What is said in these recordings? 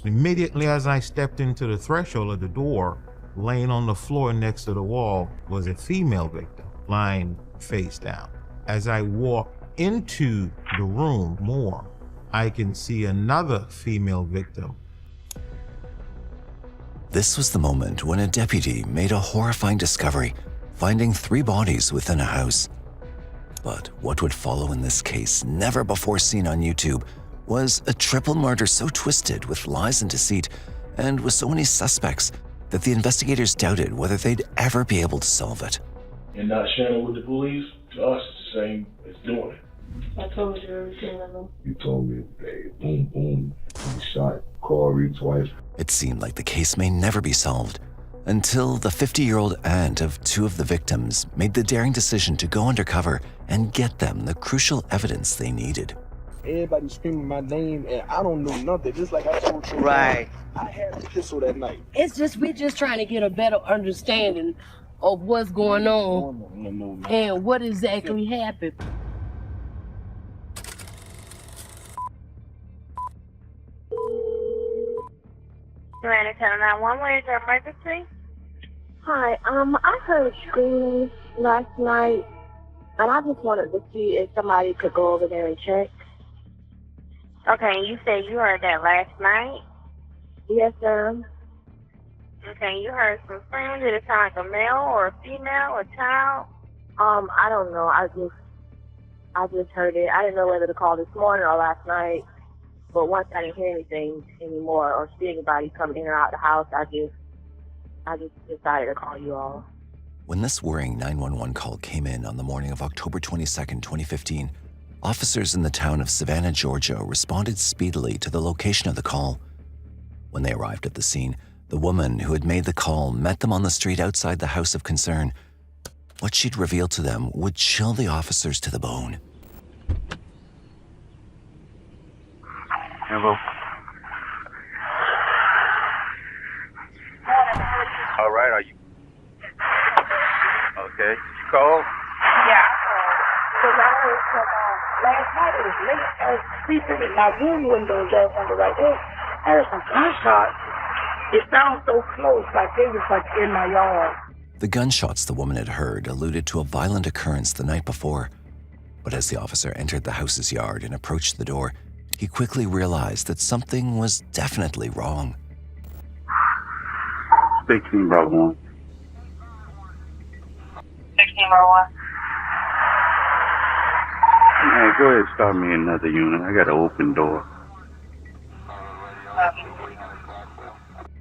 Immediately as I stepped into the threshold of the door, laying on the floor next to the wall was a female victim, lying face down. As I walk into the room more, I can see another female victim. This was the moment when a deputy made a horrifying discovery, finding 3 bodies within a house. But what would follow in this case, never before seen on YouTube, was a triple murder so twisted with lies and deceit, and with so many suspects, that the investigators doubted whether they'd ever be able to solve it. And not sharing it with the police, to us, it's the same as doing it. I told you everything of them. You told me, hey, boom, boom, you shot Corey twice. It seemed like the case may never be solved, until the 50-year-old aunt of 2 of the victims made the daring decision to go undercover and get them the crucial evidence they needed. Everybody screaming my name, and I don't know nothing, just like I told you. Right. I had a pistol that night. We're just trying to get a better understanding of what's going on and what exactly happened. Atlanta 1091, what is your emergency? Hi, I heard screaming last night, and I just wanted to see if somebody could go over there and check. Okay, you said you heard that last night? Yes, sir. Okay, you heard some screaming. Did it sound like a male or a female or child? I don't know. I just heard it. I didn't know whether to call this morning or last night, but once I didn't hear anything anymore or see anybody coming in or out the house, I just decided to call you all. When this worrying 911 call came in on the morning of October 22nd, 2015, officers in the town of Savannah, Georgia responded speedily to the location of the call. When they arrived at the scene, the woman who had made the call met them on the street outside the house of concern. What she'd revealed to them would chill the officers to the bone. Hello. All right, are you? Okay. Did you call? Yeah, because I heard some, last night it was late. I was sleeping in my room windows up on the right there. I heard some gunshots. It sounds so close, like they was like in my yard. The gunshots the woman had heard alluded to a violent occurrence the night before. But as the officer entered the house's yard and approached the door, he quickly realized that something was definitely wrong. 16, brother 1. 16 row 1. Hey, go ahead and start me another unit. I got an open door.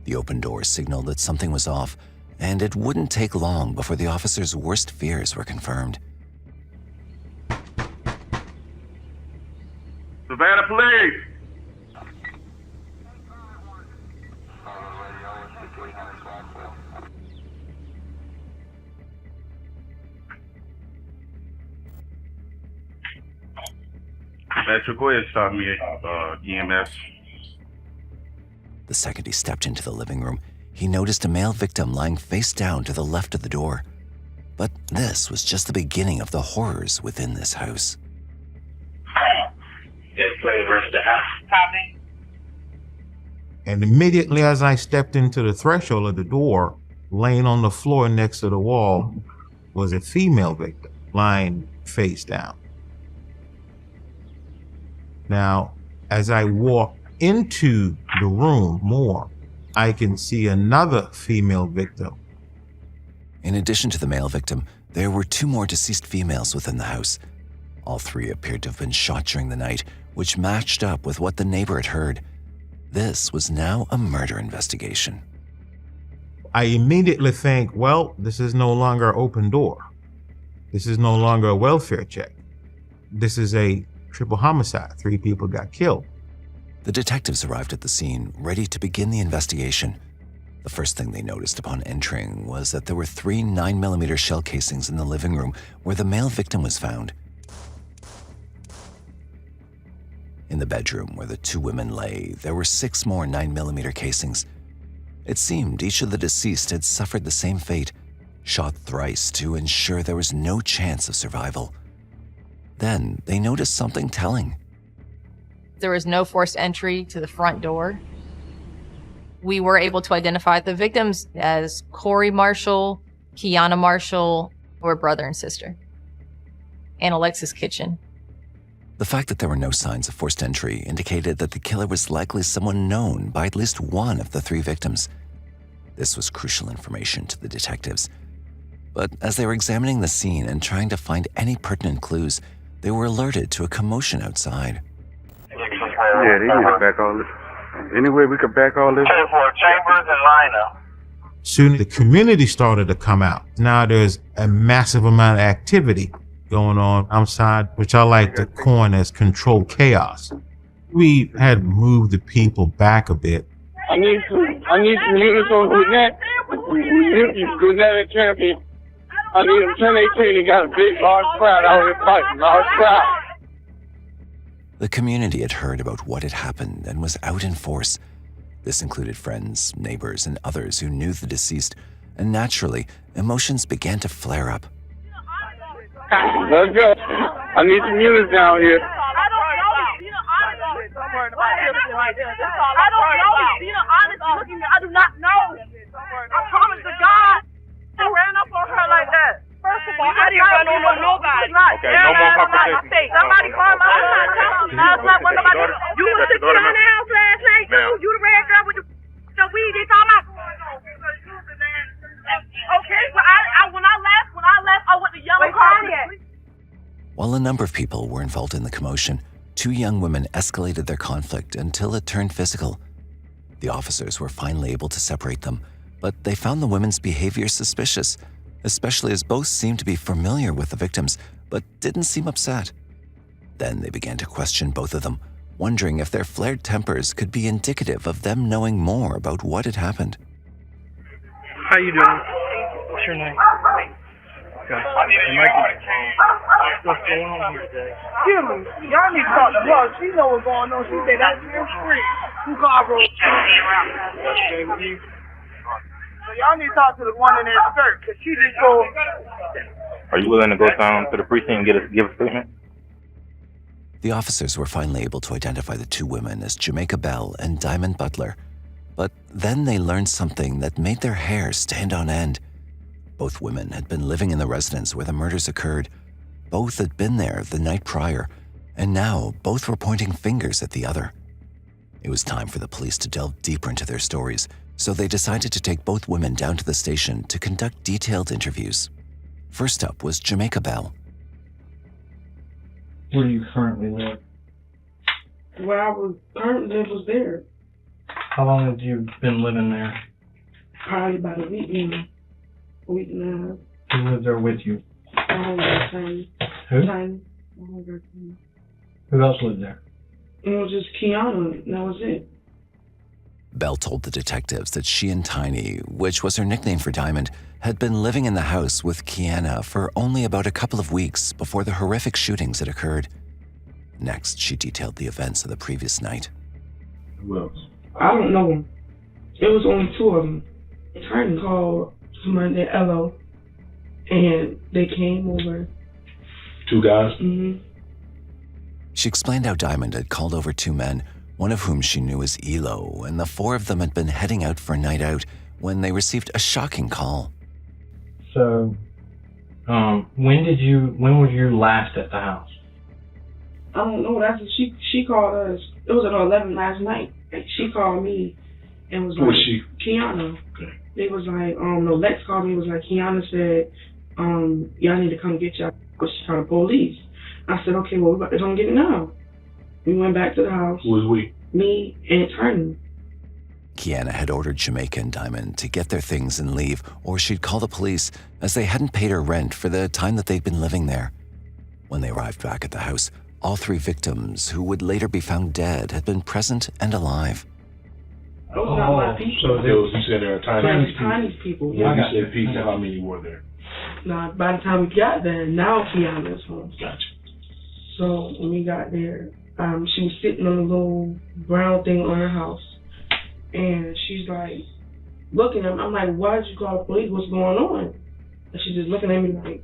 The open door signaled that something was off, and it wouldn't take long before the officer's worst fears were confirmed. Savannah Police! Metro, go ahead and start me EMS. The second he stepped into the living room, he noticed a male victim lying face down to the left of the door. But this was just the beginning of the horrors within this house. Copy. And immediately as I stepped into the threshold of the door, laying on the floor next to the wall was a female victim, lying face down. Now, as I walk into the room more, I can see another female victim. In addition to the male victim, there were 2 more deceased females within the house. All 3 appeared to have been shot during the night, which matched up with what the neighbor had heard. This was now a murder investigation. I immediately think, well, this is no longer an open door. This is no longer a welfare check. This is a triple homicide. 3 people got killed. The detectives arrived at the scene, ready to begin the investigation. The first thing they noticed upon entering was that there were 3 9mm shell casings in the living room where the male victim was found. In the bedroom where the 2 women lay, there were 6 more 9mm casings. It seemed each of the deceased had suffered the same fate, shot thrice to ensure there was no chance of survival. Then they noticed something telling. There was no forced entry to the front door. we were able to identify the victims as Corey Marshall, Kiana Marshall, or brother and sister, and Alexis Kitchens. The fact that there were no signs of forced entry indicated that the killer was likely someone known by at least one of the 3 victims. This was crucial information to the detectives. But as they were examining the scene and trying to find any pertinent clues, they were alerted to a commotion outside. Yeah, they need to back all this. Any way we could back all this? For Chambers and lineup. Soon the community started to come out. Now there's a massive amount of activity going on outside, which I like to coin as controlled chaos. We had moved the people back a bit. I need some units on Gwinnett. Gwinnett and Champion. I need them 1018. They got a big, large crowd out here fighting. Large crowd. The community had heard about what had happened and was out in force. This included friends, neighbors, and others who knew the deceased, and naturally, emotions began to flare up. Let's go. I need some units down here. I don't know. Honestly, look at me. I do not know. I promise to God, I ran up on her like that. First of all, I didn't run over nobody. Okay, no more conversation. Somebody called my phone. You were sitting in the house last night, too. You the red girl with the weed. They talking about. Okay, but when I left, I went to yellow car. While a number of people were involved in the commotion, 2 young women escalated their conflict until it turned physical. The officers were finally able to separate them, but they found the women's behavior suspicious, especially as both seemed to be familiar with the victims, but didn't seem upset. Then they began to question both of them, wondering if their flared tempers could be indicative of them knowing more about what had happened. How you doing? What's your name? Okay. What's going on here today? Y'all need to talk to her. She know what's going on. She said that's real free. Who called her? Okay with you? So y'all need to talk to the one in that skirt, because she just go. Are you willing to go down to the precinct and give a statement? The officers were finally able to identify the 2 women as Jamaica Bell and Diamond Butler. But then they learned something that made their hair stand on end. Both women had been living in the residence where the murders occurred. Both had been there the night prior, and now both were pointing fingers at the other. It was time for the police to delve deeper into their stories, so they decided to take both women down to the station to conduct detailed interviews. First up was Jamaica Bell. Where do you currently live? Where I was currently was there. How long have you been living there? Probably about a week now. A week and a half. Who lived there with you? Tiny. Who? Tiny. Who else lived there? It was just Kiana. That was it. Bell told the detectives that she and Tiny, which was her nickname for Diamond, had been living in the house with Kiana for only about a couple of weeks before the horrific shootings had occurred. Next, she detailed the events of the previous night. Who else? I don't know them. It was only 2 of them. Tiny called somebody named Elo, and they came over. 2 guys? Mm-hmm. She explained how Diamond had called over 2 men, one of whom she knew as Elo, and the 4 of them had been heading out for a night out when they received a shocking call. So, when were you last at the house? I don't know. That's what she called us. It was at 11 last night. She called me and was like, Who was she? Kiana. Okay. They was like, no, Lex called me. Was like, Kiana said, y'all need to come get y'all. She called the police. I said, okay, well, we're about to come get it now. We went back to the house. Who was we? Me and Tiny. Kiana had ordered Jamaica and Diamond to get their things and leave, or she'd call the police, as they hadn't paid her rent for the time that they'd been living there. When they arrived back at the house, all 3 victims, who would later be found dead, had been present and alive. Those are not my people. So you said there are Tiny's people. Yeah, you said people. How many were there? Now, by the time we got there, now Kiana's home. Gotcha. So when we got there, she was sitting on a little brown thing on her house. And she's like, looking at me. I'm like, why'd you call the police? What's going on? And she's just looking at me like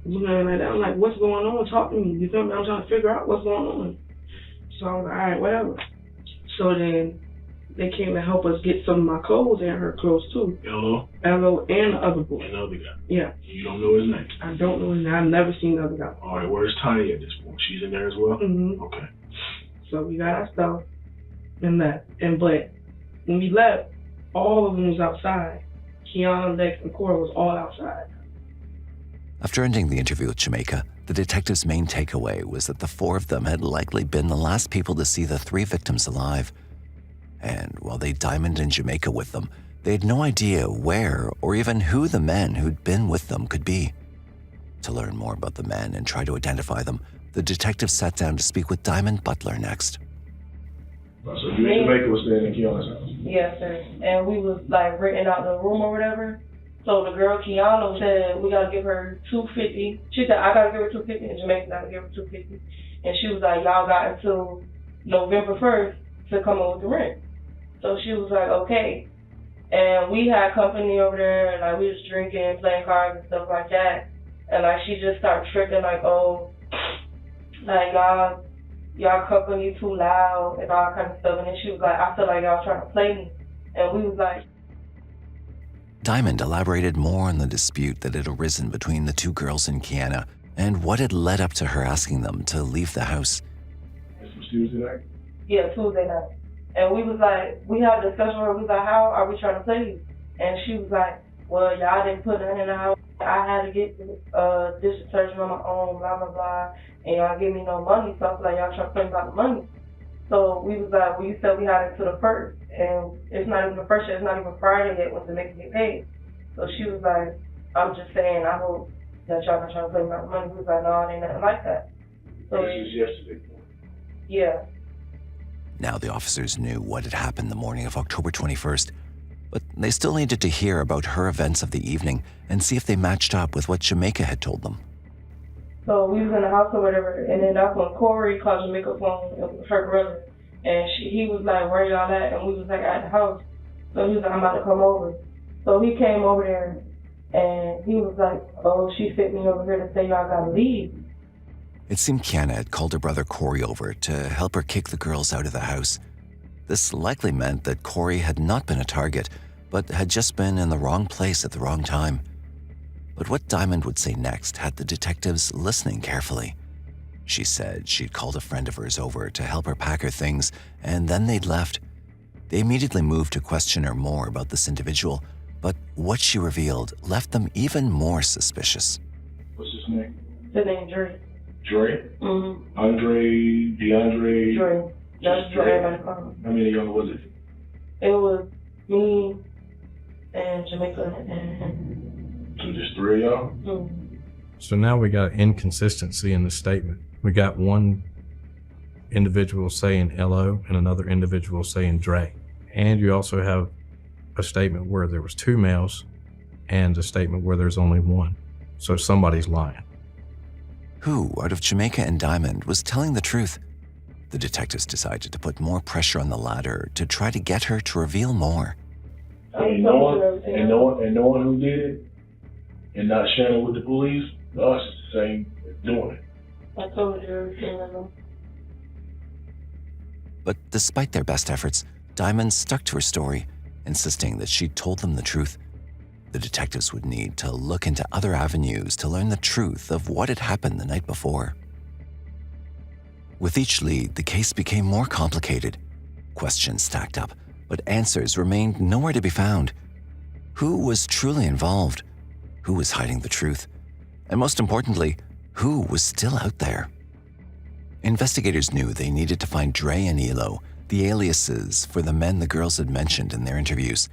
that. I'm like, what's going on? Talk to me. You feel me? I'm trying to figure out what's going on. So I was like, all right, whatever. So then They came to help us get some of my clothes and her clothes too. Hello? Hello and the other boy. And the other guy? Yeah. You don't know his name? I don't know his name. I've never seen the other guy. All right, where's Tiny at this point? She's in there as well? Mm-hmm. Okay. So we got our stuff and left. But when we left, all of them was outside. Kiana, Lex, and Cora was all outside. After ending the interview with Jamaica, the detective's main takeaway was that the four of them had likely been the last people to see the three victims alive. And while they Diamond and Jamaica with them, they had no idea where or even who the men who'd been with them could be. To learn more about the men and try to identify them, the detective sat down to speak with Diamond Butler next. So you and Jamaica was staying in Kiana's house? Yes, sir. And we was like renting out the room or whatever. So the girl Kiana said we gotta give her $250. She said I gotta give her $250 and Jamaica gotta give her $250. And she was like, y'all got until November 1st to come up with the rent. So she was like, okay. And we had company over there, and like we was drinking, playing cards and stuff like that. And like she just started tripping, like, oh, like y'all company too loud and all kind of stuff. And then she was like, I feel like y'all trying to play me. And we was like. Diamond elaborated more on the dispute that had arisen between the two girls and Kiana and what had led up to her asking them to leave the house. This was Tuesday night? Yeah, Tuesday night. And we was like, we had a discussion where we was like, how are we trying to play you? And she was like, well, y'all didn't put her in the house. I had to get dish detergent on my own, blah, blah, blah. And y'all give me no money, so I was like, y'all trying to play about the money. So we was like, well, you said we had it to the first. And it's not even the first yet, it's not even Friday yet when Jamaica get paid. So she was like, I'm just saying, I hope that y'all not trying to play about the money. We was like, no, it ain't nothing like that. So this is yesterday. Yeah. Now the officers knew what had happened the morning of October 21st, but they still needed to hear about her events of the evening and see if they matched up with what Jamaica had told them. So we was in the house or whatever, and then that's when Corey called Jamaica phone, it was her brother, and he was like, where y'all at? And we was like, at the house. So he was like, I'm about to come over. So he came over there, and he was like, oh, she sent me over here to say y'all gotta leave. It seemed Kiana had called her brother Corey over to help her kick the girls out of the house. This likely meant that Corey had not been a target, but had just been in the wrong place at the wrong time. But what Diamond would say next had the detectives listening carefully. She said she'd called a friend of hers over to help her pack her things, and then they'd left. They immediately moved to question her more about this individual, but what she revealed left them even more suspicious. What's his name? His name's Dre. Dre? Mm-hmm. Andre, DeAndre? Dre. That's Dre. Everybody called him. How many younger was it? It was me and Jamaica and him. So just three of y'all? Mm-hmm. So now we got inconsistency in the statement. We got one individual saying LO and another individual saying Dre. And you also have a statement where there was two males and a statement where there's only one. So somebody's lying. Who out of Jamaica and Diamond was telling the truth? The detectives decided to put more pressure on the latter to try to get her to reveal more. And knowing who did it and not sharing it with the police, us is the same as doing it. I told you everything. But despite their best efforts, Diamond stuck to her story, insisting that she'd told them the truth. The detectives would need to look into other avenues to learn the truth of what had happened the night before. With each lead, the case became more complicated. Questions stacked up, but answers remained nowhere to be found. Who was truly involved? Who was hiding the truth? And most importantly, who was still out there? Investigators knew they needed to find Dre and Elo, the aliases for the men the girls had mentioned in their interviews.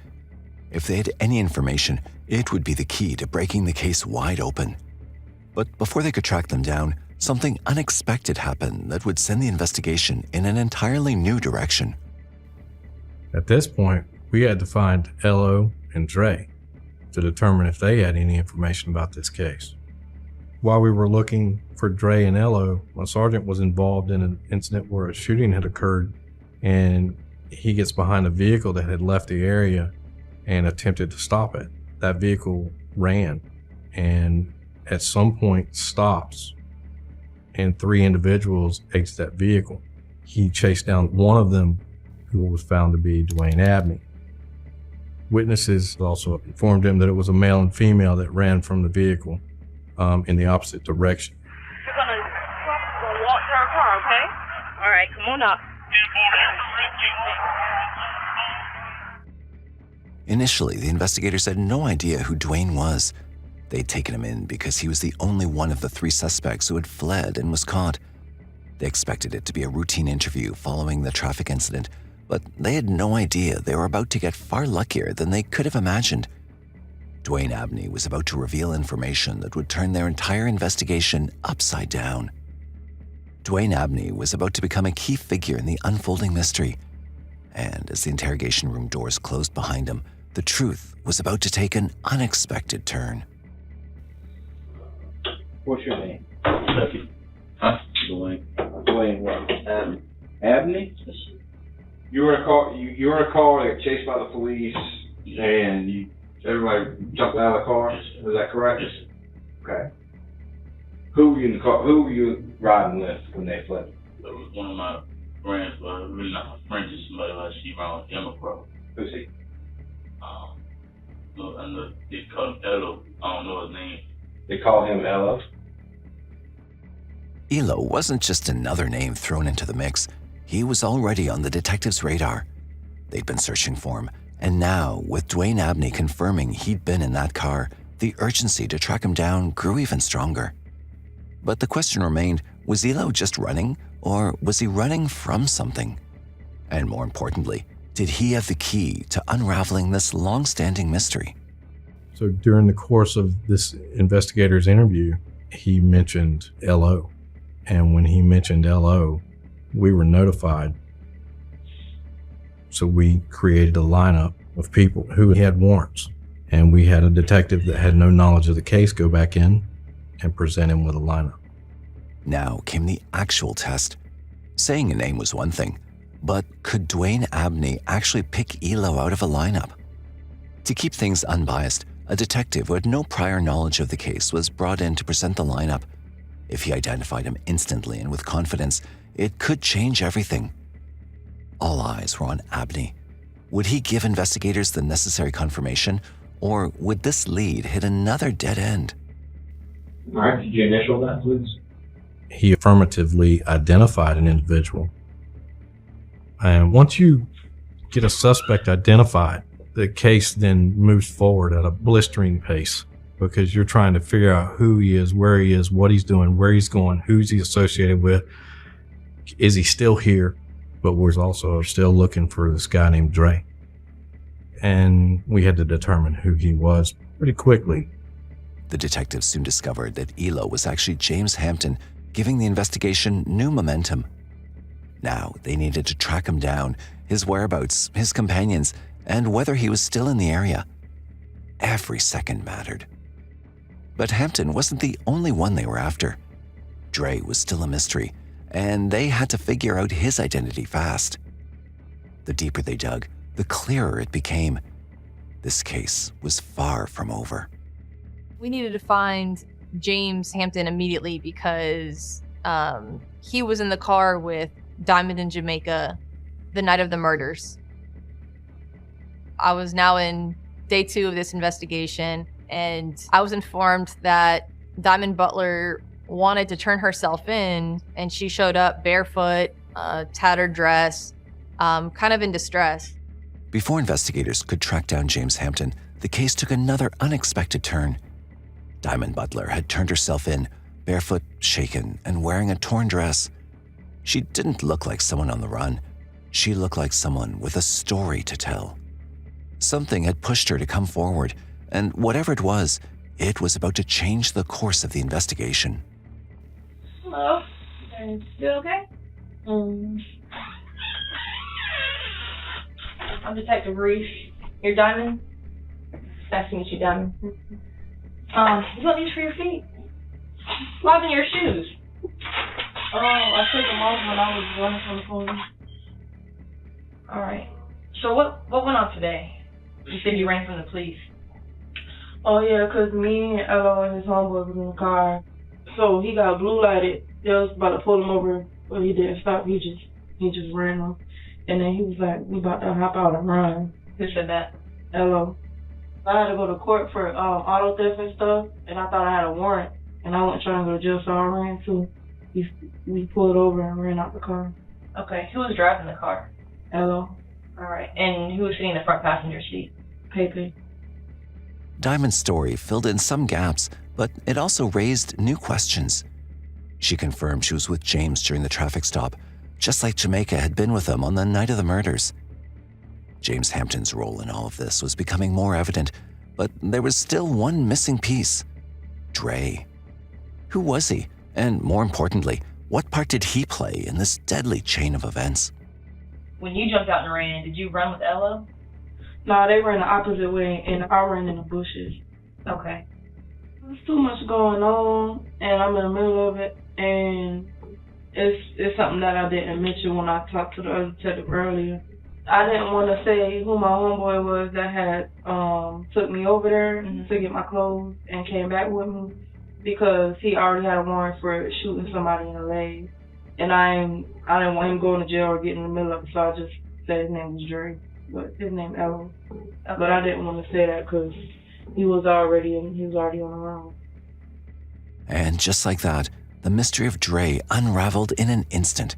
If they had any information, it would be the key to breaking the case wide open. But before they could track them down, something unexpected happened that would send the investigation in an entirely new direction. At this point, we had to find LO and Dre to determine if they had any information about this case. While we were looking for Dre and LO, my sergeant was involved in an incident where a shooting had occurred, and he gets behind a vehicle that had left the area and attempted to stop it. That vehicle ran and at some point stops, and three individuals exit that vehicle. He chased down one of them who was found to be Dwayne Abney. Witnesses also informed him that it was a male and female that ran from the vehicle in the opposite direction. You're gonna walk to our car, okay? All right, come on up. Initially, the investigators had no idea who Dwayne was. They'd taken him in because he was the only one of the 3 suspects who had fled and was caught. They expected it to be a routine interview following the traffic incident, but they had no idea they were about to get far luckier than they could have imagined. Dwayne Abney was about to reveal information that would turn their entire investigation upside down. Dwayne Abney was about to become a key figure in the unfolding mystery. And as the interrogation room doors closed behind him, the truth was about to take an unexpected turn. What's your name? Lucky. Huh? Dwayne. Dwayne what? Abney? You were in a car, that got chased by the police, and everybody jumped out of the car. Is that correct? Okay. Who were you in the car? Who were you riding with when they fled? It was one of my friends, but really not my friend, just somebody like she around Democrat. Who's he? No, I know they call him Elo. I don't know his name. They call him Elo? Elo wasn't just another name thrown into the mix. He was already on the detectives' radar. They'd been searching for him, and now, with Dwayne Abney confirming he'd been in that car, the urgency to track him down grew even stronger. But the question remained, was Elo just running, or was he running from something? And more importantly, did he have the key to unraveling this long-standing mystery? So during the course of this investigator's interview, he mentioned L.O. And when he mentioned L.O., we were notified. So we created a lineup of people who had warrants. And we had a detective that had no knowledge of the case go back in and present him with a lineup. Now came the actual test. Saying a name was one thing, but could Dwayne Abney actually pick Elo out of a lineup? To keep things unbiased, a detective who had no prior knowledge of the case was brought in to present the lineup. If he identified him instantly and with confidence, it could change everything. All eyes were on Abney. Would he give investigators the necessary confirmation, or would this lead hit another dead end? All right, did you initial that, please? He affirmatively identified an individual. And once you get a suspect identified, the case then moves forward at a blistering pace because you're trying to figure out who he is, where he is, what he's doing, where he's going, who's he associated with. Is he still here? But we're also still looking for this guy named Dre. And we had to determine who he was pretty quickly. The detectives soon discovered that Elo was actually James Hampton, giving the investigation new momentum. Now they needed to track him down, his whereabouts, his companions, and whether he was still in the area. Every second mattered. But Hampton wasn't the only one they were after. Dre was still a mystery, and they had to figure out his identity fast. The deeper they dug, the clearer it became. This case was far from over. We needed to find James Hampton immediately because he was in the car with Diamond in Jamaica the night of the murders. I was now in day 2 of this investigation, and I was informed that Diamond Butler wanted to turn herself in, and she showed up barefoot, tattered dress, kind of in distress. Before investigators could track down James Hampton, the case took another unexpected turn. Diamond Butler had turned herself in, barefoot, shaken, and wearing a torn dress. She didn't look like someone on the run. She looked like someone with a story to tell. Something had pushed her to come forward, and whatever it was about to change the course of the investigation. Hello? You okay? I'm Detective Reese. You're Diamond? Nice to meet you, Diamond. You got these for your feet? Why in your shoes? Oh, I took them off when I was running from the police. Alright. So what went on today? You said you ran from the police. Oh yeah, 'cause me and Elo and his homeboy was in the car. So he got blue lighted. They was about to pull him over, but he didn't stop. He just ran off. And then he was like, we about to hop out and run. Who said that? Hello. I had to go to court for auto theft and stuff, and I thought I had a warrant, and I wasn't trying to go to jail, so I ran too. We pulled over and ran out the car. Okay, who was driving the car? Hello. All right, and who was sitting in the front passenger seat? Pepe. Diamond's story filled in some gaps, but it also raised new questions. She confirmed she was with James during the traffic stop, just like Jamaica had been with him on the night of the murders. James Hampton's role in all of this was becoming more evident, but there was still one missing piece: Dre. Who was he? And more importantly, what part did he play in this deadly chain of events? When you jumped out and ran, did you run with Elo? No, they ran the opposite way, and I ran in the bushes. Okay. There's too much going on, and I'm in the middle of it, and it's something that I didn't mention when I talked to the other detective earlier. I didn't want to say who my homeboy was that had took me over there to get my clothes and came back with me, because he already had a warrant for shooting somebody in the leg, and I didn't want him going to jail or getting in the middle of it, so I just said his name was Dre, but his name Elo. Okay. But I didn't want to say that because he was already on the run. And just like that, the mystery of Dre unraveled in an instant.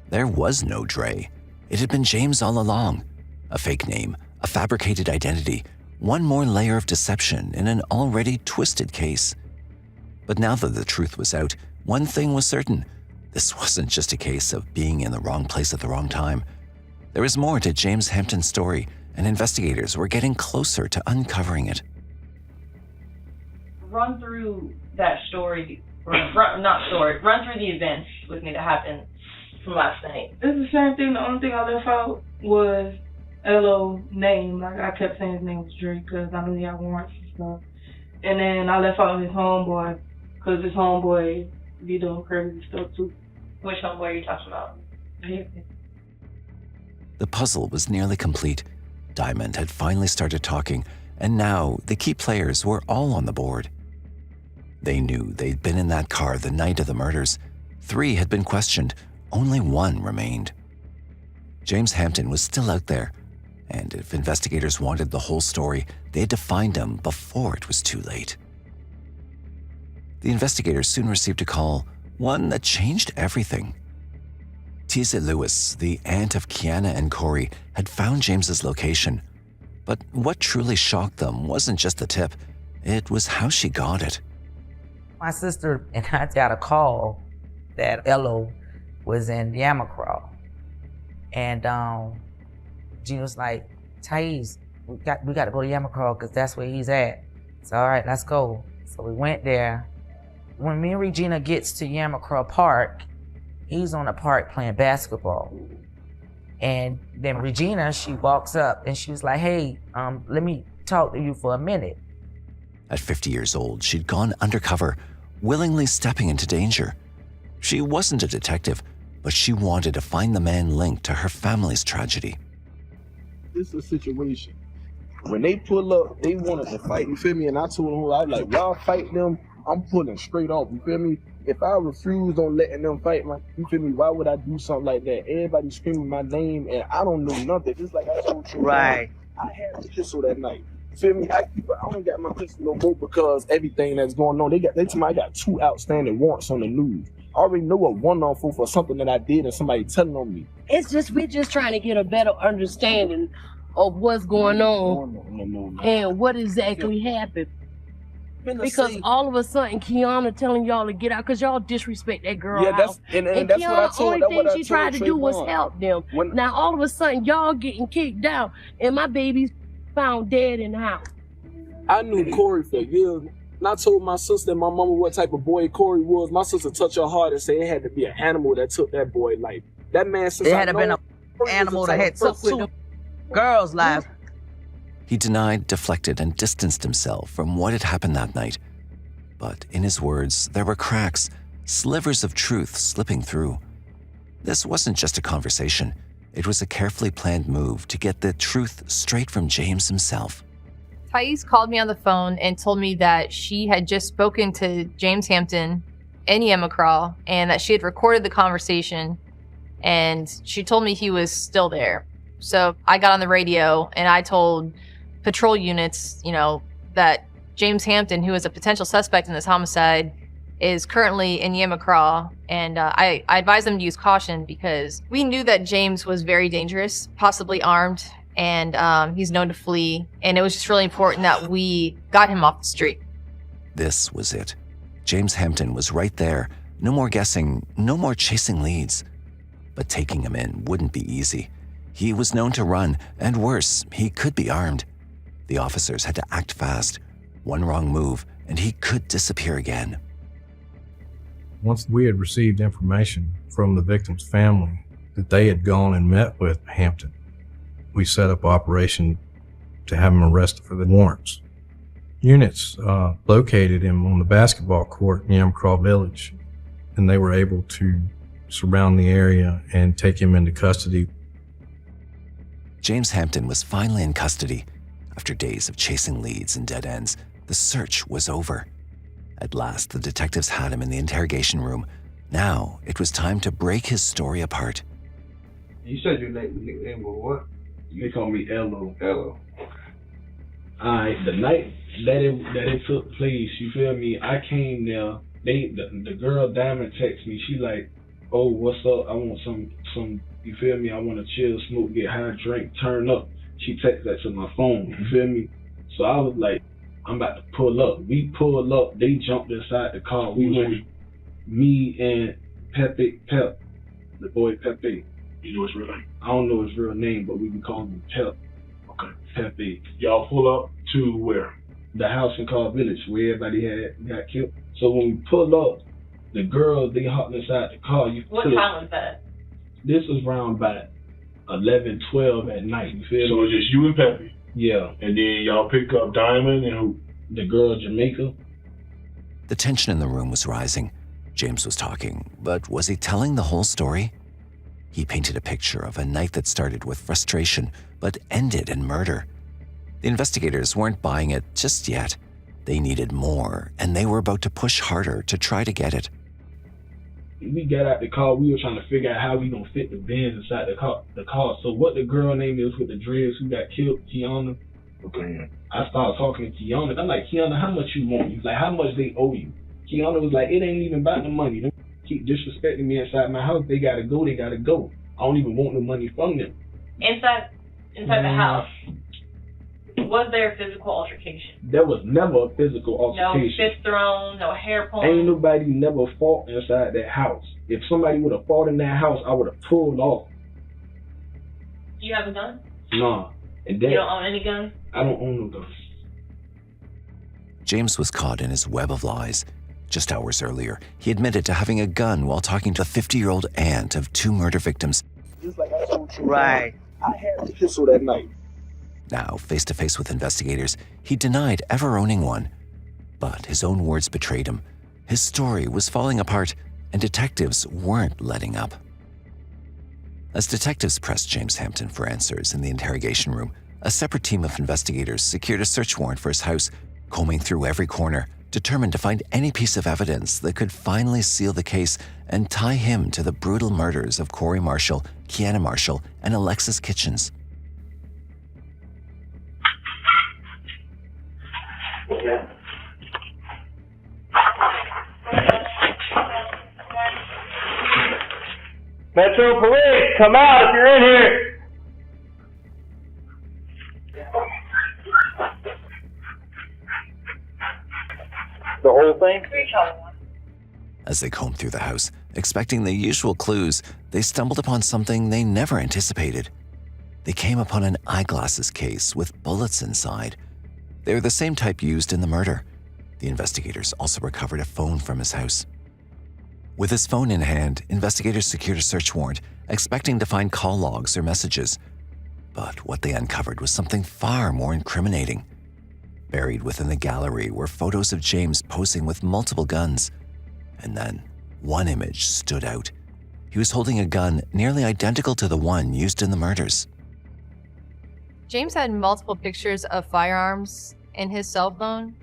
There was no Dre. It had been James all along. A fake name, a fabricated identity, one more layer of deception in an already twisted case. But now that the truth was out, one thing was certain. This wasn't just a case of being in the wrong place at the wrong time. There was more to James Hampton's story, and investigators were getting closer to uncovering it. Run through that story, run through the events with me that happened from last night. It's the same thing. The only thing I left out was Elo's name. Like, I kept saying his name was Dre because I knew he had warrants and stuff. And then I left out his homeboy because his homeboy be doing crazy stuff too. Which homeboy are you talking about? The puzzle was nearly complete. Diamond had finally started talking, and now the key players were all on the board. They knew they'd been in that car the night of the murders. 3 had been questioned. Only 1 remained. James Hampton was still out there, and if investigators wanted the whole story, they had to find him before it was too late. The investigators soon received a call, one that changed everything. Tisa Lewis, the aunt of Kiana and Corey, had found James's location. But what truly shocked them wasn't just the tip, it was how she got it. My sister and I got a call that Elo was in Yamacraw. And Gina was like, Thais, we got to go to Yamacraw because that's where he's at. So all right, let's go. So we went there. When me and Regina gets to Yamacraw Park, he's on the park playing basketball. And then Regina, she walks up and she was like, hey, let me talk to you for a minute. At 50 years old, she'd gone undercover, willingly stepping into danger. She wasn't a detective, but she wanted to find the man linked to her family's tragedy. This is a situation. When they pull up, they wanted to fight, you feel me? And I told them, I was like, y'all fight them, I'm pulling straight off, you feel me? If I refuse on letting them fight, you feel me? Why would I do something like that? Everybody screaming my name and I don't know nothing. Just like I told you, right? I had a pistol that night. You feel me? I don't got my pistol no more because everything that's going on. They told me I got 2 outstanding warrants on the news. I already know what 1 on for something that I did and somebody telling on me. We're just trying to get a better understanding of what's going on and what exactly happened. Because all of a sudden, Kiana telling y'all to get out because y'all disrespect that girl. Yeah, that's and that's Kiana, what I told. The only thing she tried to do was help them. Now all of a sudden, y'all getting kicked out, and my baby's found dead in the house. I knew Corey for years. And I told my sister and my mama what type of boy Corey was. My sister touched her heart and said it had to be an animal that took that boy life. That man, since it had to been an animal that had took 2 girls' lives. He denied, deflected, and distanced himself from what had happened that night. But in his words, there were cracks, slivers of truth slipping through. This wasn't just a conversation. It was a carefully planned move to get the truth straight from James himself. Thais called me on the phone and told me that she had just spoken to James Hampton in Yamacraw and that she had recorded the conversation and she told me he was still there. So I got on the radio and I told patrol units, that James Hampton, who is a potential suspect in this homicide, is currently in Yamacraw, and I advised them to use caution because we knew that James was very dangerous, possibly armed, and he's known to flee, and it was just really important that we got him off the street. This was it. James Hampton was right there. No more guessing, no more chasing leads. But taking him in wouldn't be easy. He was known to run, and worse, he could be armed. The officers had to act fast. One wrong move, and he could disappear again. Once we had received information from the victim's family that they had gone and met with Hampton, we set up operation to have him arrested for the warrants. Units located him on the basketball court in Yamacraw Village, and they were able to surround the area and take him into custody. James Hampton was finally in custody. After days of chasing leads and dead ends, the search was over. At last, the detectives had him in the interrogation room. Now, it was time to break his story apart. You said your nickname was what? They call me Elo. Elo. Alright, the night that it took place, you feel me? I came there. The girl Diamond texted me. She like, "Oh, what's up? I want some. You feel me? I want to chill, smoke, get high, drink, turn up." She texted that to my phone. You feel me? So I was like, I'm about to pull up. We pulled up. They jumped inside the car. We went, me and Pep, the boy Pepe. You know his real name? I don't know his real name, but we can call him Pep. Okay. Pepe. Y'all pull up to where? The house in Carl Village where everybody got killed. So when we pulled up, the girls, they hopped inside the car. What time was that? This was around about 11, 12 at night. You feel so me? it was just you and Pepe? Yeah. And then y'all pick up Diamond and who? The girl Jamaica. The tension in the room was rising. James was talking, but was he telling the whole story? He painted a picture of a night that started with frustration, but ended in murder. The investigators weren't buying it just yet. They needed more, and they were about to push harder to try to get it. We got out the car, we were trying to figure out how we gonna fit the bins inside the car. So what the girl name is with the dreads who got killed, Kiana. Okay. I started talking to Kiana. I'm like, Kiana, how much you want? He's like, how much they owe you? Kiana was like, it ain't even about the money. They keep disrespecting me inside my house. They gotta go. I don't even want no money from them. Inside the house, was there a physical altercation? There was never a physical altercation. No fist thrown, no hair pulling? Ain't nobody never fought inside that house. If somebody would have fought in that house, I would have pulled off. Do you have a gun? Nah. And you don't own any guns? I don't own no guns. James was caught in his web of lies. Just hours earlier, he admitted to having a gun while talking to the 50-year-old aunt of 2 murder victims. Just like I told you. Right. I had a pistol that night. Now, face-to-face with investigators, he denied ever owning one. But his own words betrayed him. His story was falling apart, and detectives weren't letting up. As detectives pressed James Hampton for answers in the interrogation room, a separate team of investigators secured a search warrant for his house, combing through every corner, determined to find any piece of evidence that could finally seal the case and tie him to the brutal murders of Corey Marshall, Kiana Marshall, and Alexis Kitchens. Metro Police, come out if you're in here. The whole thing? As they combed through the house, expecting the usual clues, they stumbled upon something they never anticipated. They came upon an eyeglasses case with bullets inside. They were the same type used in the murder. The investigators also recovered a phone from his house. With his phone in hand, investigators secured a search warrant, expecting to find call logs or messages. But what they uncovered was something far more incriminating. Buried within the gallery were photos of James posing with multiple guns. And then, one image stood out. He was holding a gun nearly identical to the one used in the murders. James had multiple pictures of firearms in his cell phone.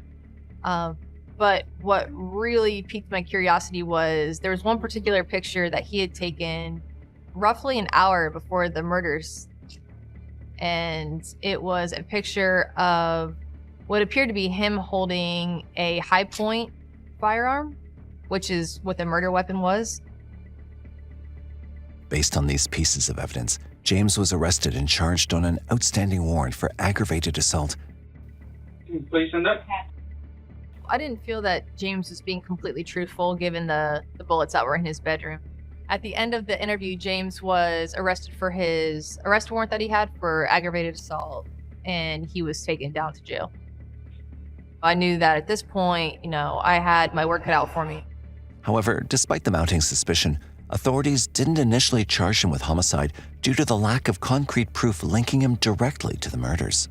But what really piqued my curiosity was there was one particular picture that he had taken roughly an hour before the murders. And it was a picture of what appeared to be him holding a high point firearm, which is what the murder weapon was. Based on these pieces of evidence, James was arrested and charged on an outstanding warrant for aggravated assault. Please send up. I didn't feel that James was being completely truthful given the bullets that were in his bedroom. At the end of the interview, James was arrested for his arrest warrant that he had for aggravated assault, and he was taken down to jail. I knew that at this point, I had my work cut out for me. However, despite the mounting suspicion, authorities didn't initially charge him with homicide due to the lack of concrete proof linking him directly to the murders.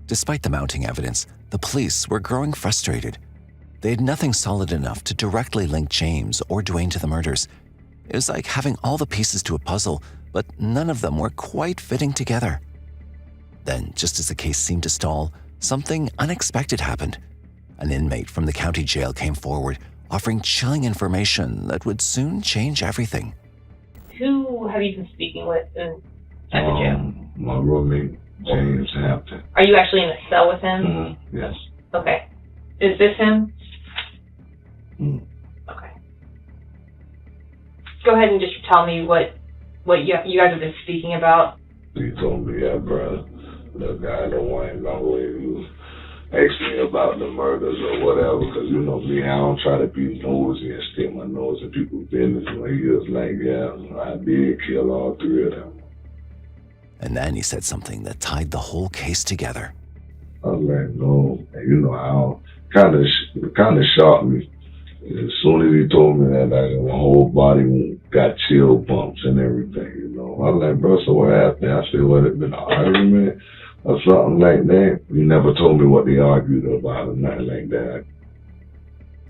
Despite the mounting evidence, the police were growing frustrated. They had nothing solid enough to directly link James or Dwayne to the murders. It was like having all the pieces to a puzzle, but none of them were quite fitting together. Then, just as the case seemed to stall, something unexpected happened. An inmate from the county jail came forward, offering chilling information that would soon change everything. Who have you been speaking with at the jail? My roommate, James Hampton. Are you actually in a cell with him? Mm-hmm. Yes. Okay. Is this him? Mm. Okay. Go ahead and just tell me what you guys have been speaking about. He told me, yeah, bro, the guy, the one, who asked me about the murders or whatever, because you know me, I don't try to be nosy and stick my nose in people's business. When he was like, yeah, I did kill all three of them. And then he said something that tied the whole case together. I was like, no, and how kind of shocked me. As soon as he told me that, my whole body got chill bumps and everything, I was like, bro, so what happened? I said, what, it been an argument or something like that? He never told me what they argued about or nothing like that.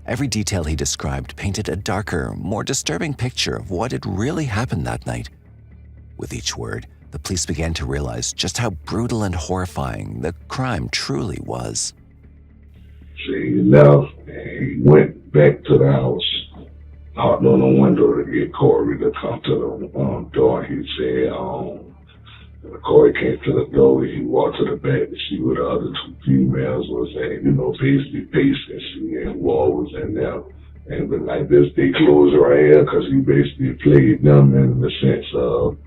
Every detail he described painted a darker, more disturbing picture of what had really happened that night. With each word, the police began to realize just how brutal and horrifying the crime truly was. So he left and he went back to the house, knocked on the window to get Corey to come to the door. He said, Corey came to the door, he walked to the back to see what the other two females was saying, basically pacing, seeing what was in there. And but like this, they closed right here because he basically played them in the sense of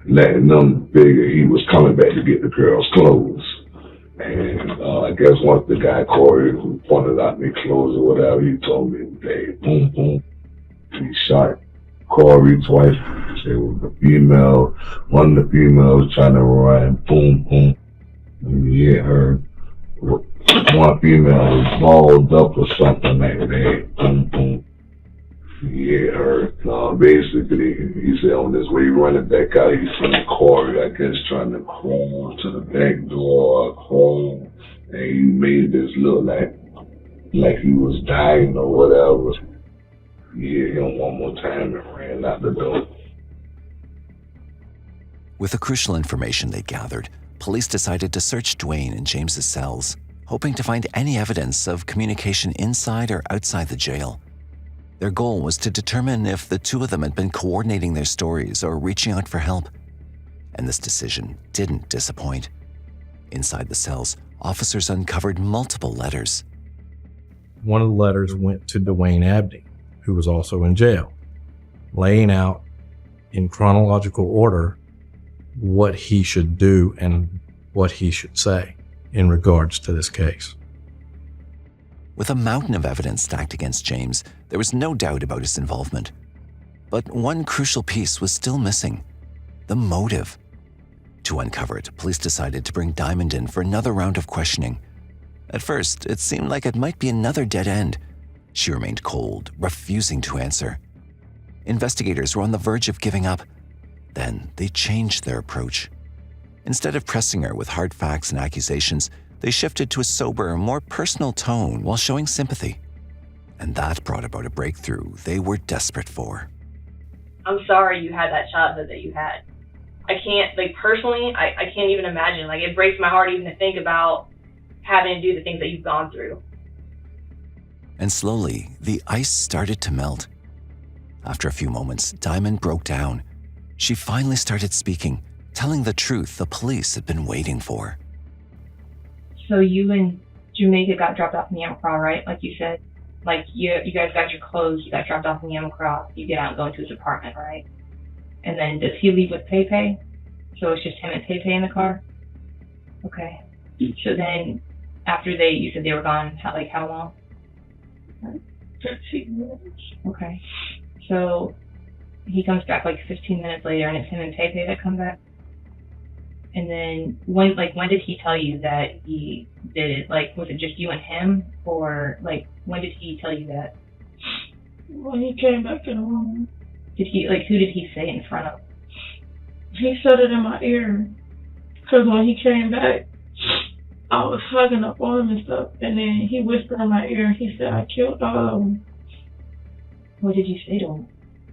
letting them figure he was coming back to get the girls' clothes. And I guess once the guy, Corey, who pointed out me clothes or whatever, he told me, hey, boom, boom. He shot Corey twice. It was the female, one of the females trying to run, boom, boom. And he hit her. One female was balled up or something like that, boom, boom. He hit her. Basically, he said on his way running back out, he seen Corey, I guess, trying to crawl to the back door, crawl, and he made this look like he was dying or whatever. He hit him one more time and ran out the door. With the crucial information they gathered, police decided to search Dwayne and James's cells, hoping to find any evidence of communication inside or outside the jail. Their goal was to determine if the two of them had been coordinating their stories or reaching out for help. And this decision didn't disappoint. Inside the cells, officers uncovered multiple letters. One of the letters went to Dwayne Abney, who was also in jail, laying out in chronological order what he should do and what he should say in regards to this case. With a mountain of evidence stacked against James, there was no doubt about his involvement. But one crucial piece was still missing: the motive. To uncover it, police decided to bring Diamond in for another round of questioning. At first, it seemed like it might be another dead end. She remained cold, refusing to answer. Investigators were on the verge of giving up. Then they changed their approach. Instead of pressing her with hard facts and accusations, they shifted to a sober, more personal tone while showing sympathy. And that brought about a breakthrough they were desperate for. I'm sorry you had that childhood that you had. I can't, personally, I can't even imagine. It breaks my heart even to think about having to do the things that you've gone through. And slowly, the ice started to melt. After a few moments, Diamond broke down. She finally started speaking, telling the truth the police had been waiting for. So you and Jamaica got dropped off in Yamacraw, right? Like you said. Like you guys got your clothes, you got dropped off in Yamacraw, you get out and go into his apartment, right? And then does he leave with Pepe? So it's just him and Pepe in the car? Okay. So then after you said they were gone, how long? 15 minutes. Okay. So he comes back like 15 minutes later and it's him and Pepe that come back? And then when did he tell you that he did it? Like, was it just you and him? Or like, when did he tell you that? When he came back in the room. Who did he say in front of? He said it in my ear. Cause when he came back, I was hugging up on him and stuff. And then he whispered in my ear, he said, I killed all of them. What did you say to him?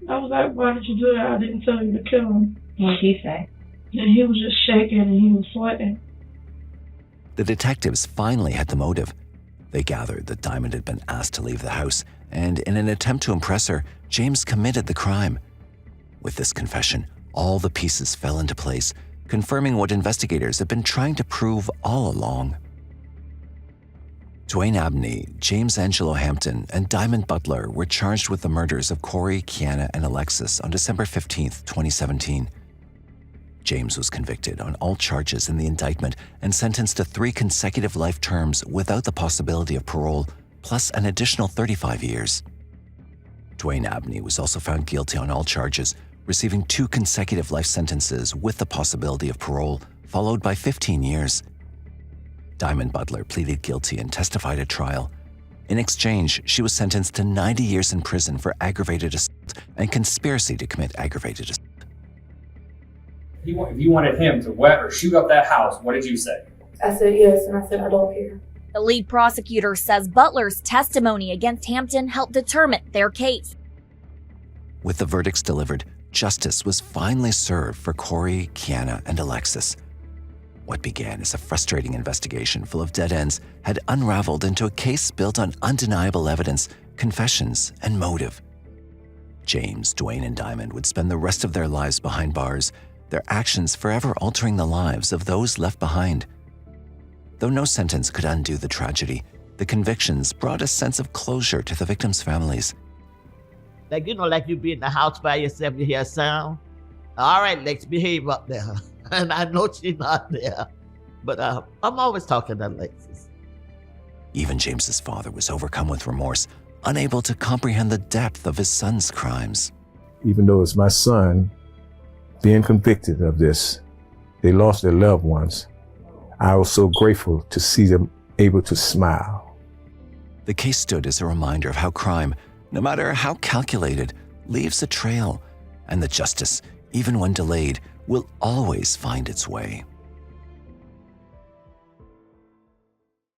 I was like, why did you do that? I didn't tell you to kill him. What did he say? And he was just shaking and he was sweating. The detectives finally had the motive. They gathered that Diamond had been asked to leave the house, and in an attempt to impress her, James committed the crime. With this confession, all the pieces fell into place, confirming what investigators had been trying to prove all along. Dwayne Abney, James Angelo Hampton, and Diamond Butler were charged with the murders of Corey, Kiana, and Alexis on December 15, 2017. James was convicted on all charges in the indictment and sentenced to 3 consecutive life terms without the possibility of parole, plus an additional 35 years. Dwayne Abney was also found guilty on all charges, receiving 2 consecutive life sentences with the possibility of parole, followed by 15 years. Diamond Butler pleaded guilty and testified at trial. In exchange, she was sentenced to 90 years in prison for aggravated assault and conspiracy to commit aggravated assault. If you wanted him to wet or shoot up that house, what did you say? I said yes, and I said I don't care. The lead prosecutor says Butler's testimony against Hampton helped determine their case. With the verdicts delivered, justice was finally served for Corey, Kiana, and Alexis. What began as a frustrating investigation full of dead ends had unraveled into a case built on undeniable evidence, confessions, and motive. James, Dwayne, and Diamond would spend the rest of their lives behind bars, their actions forever altering the lives of those left behind. Though no sentence could undo the tragedy, the convictions brought a sense of closure to the victims' families. Like you be in the house by yourself, you hear a sound. All right, Lex, behave up there. And I know she's not there. But I'm always talking to Alexis. Even James's father was overcome with remorse, unable to comprehend the depth of his son's crimes. Even though it's my son being convicted of this, they lost their loved ones. I was so grateful to see them able to smile. The case stood as a reminder of how crime, no matter how calculated, leaves a trail, and that justice, even when delayed, will always find its way.